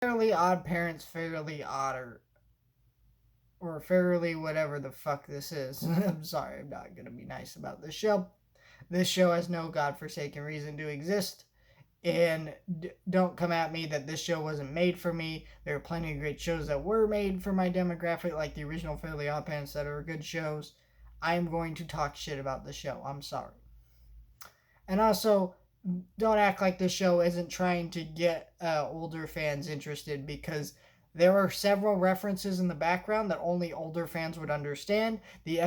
Fairly Odd Parents, Fairly Odd, or Fairly whatever the fuck this is. I'm sorry, I'm not gonna be nice about this show. This show has no godforsaken reason to exist. And don't come at me that this show wasn't made for me. There are plenty of great shows that were made for my demographic, like the original Fairly Odd Parents, that are good shows. I am going to talk shit about the show. I'm sorry. And also, don't act like this show isn't trying to get older fans interested, because there are several references in the background that only older fans would understand. The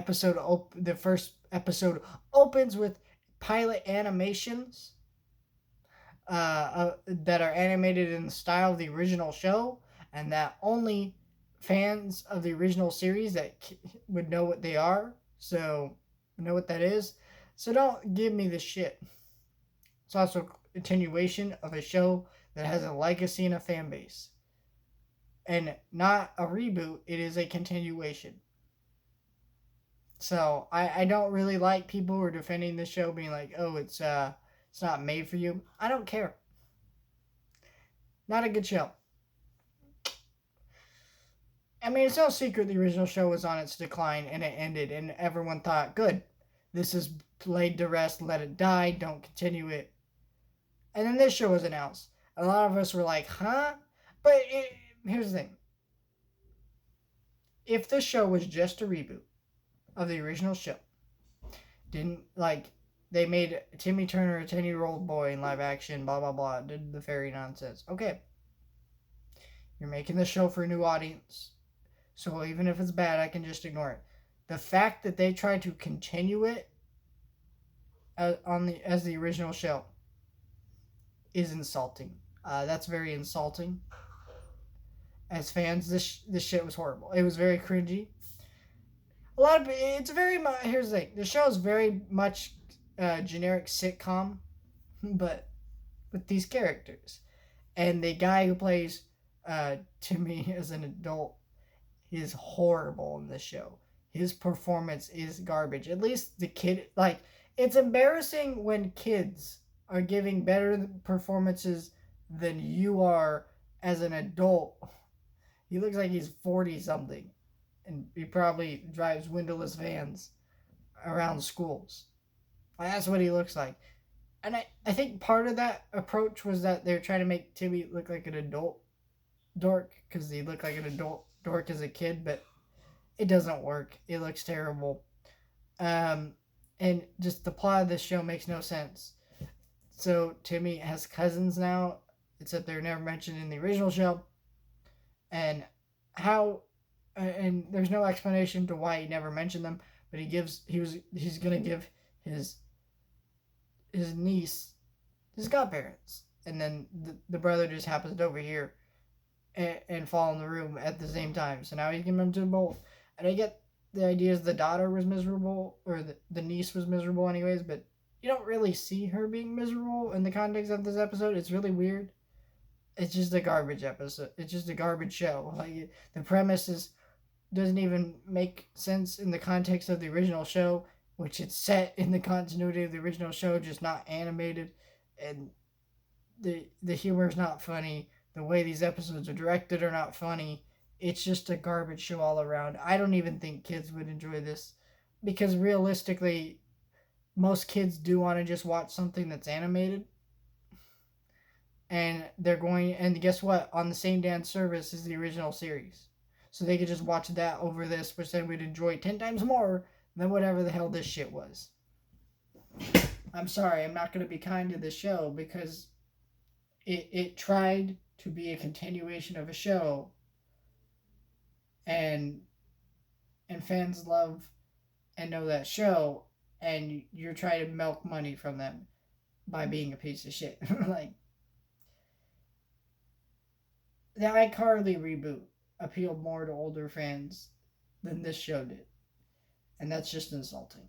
first episode opens with pilot animations that are animated in the style of the original show, and that only fans of the original series would know what they are. So, know what that is. So don't give me the shit. It's also a continuation of a show that has a legacy and a fan base. And not a reboot, it is a continuation. So I don't really like people who are defending the show being like, oh, it's not made for you. I don't care. Not a good show. I mean, it's no secret the original show was on its decline and it ended, and everyone thought, good, this is laid to rest, let it die, don't continue it. And then this show was announced. A lot of us were like, huh? Here's the thing, if this show was just a reboot of the original show, didn't like they made Timmy Turner a 10-year-old boy in live action, blah blah blah, did the fairy nonsense. Okay, you're making the show for a new audience, so even if it's bad, I can just ignore it. The fact that they tried to continue it as the original show is insulting. That's very insulting. As fans, this shit was horrible. It was very cringy. A lot of it's very much. Here's the thing: the show is very much generic sitcom, but with these characters. And the guy who plays Timmy as an adult is horrible in this show. His performance is garbage. At least the kid, like, it's embarrassing when kids are giving better performances than you are as an adult. He looks like he's 40 something, and he probably drives windowless vans around schools. That's what he looks like. And I think part of that approach was that they're trying to make Timmy look like an adult dork, because he looked like an adult dork as a kid, but it doesn't work. It looks terrible. Um, and just the plot of this show makes no sense. So Timmy has cousins now, except they're never mentioned in the original show. And how, and there's no explanation to why he never mentioned them, but he's gonna give his his niece his godparents, and then the brother just happens to overhear and fall in the room at the same time. So now he's giving them to both. And I get the idea is the daughter was miserable, or the niece was miserable anyways, but you don't really see her being miserable in the context of this episode. It's really weird. It's just a garbage episode. It's just a garbage show. Like, the premise doesn't even make sense in the context of the original show, which it's set in the continuity of the original show, just not animated. And the humor is not funny. The way these episodes are directed are not funny. It's just a garbage show all around. I don't even think kids would enjoy this, because realistically, most kids do want to just watch something that's animated. And guess what? On the same damn service as the original series. So they could just watch that over this, which then we'd enjoy 10 times more than whatever the hell this shit was. I'm sorry, I'm not going to be kind to this show, because it tried to be a continuation of a show, and fans love and know that show, and you're trying to milk money from them by being a piece of shit. Like, the iCarly reboot appealed more to older fans than this show did, and that's just insulting.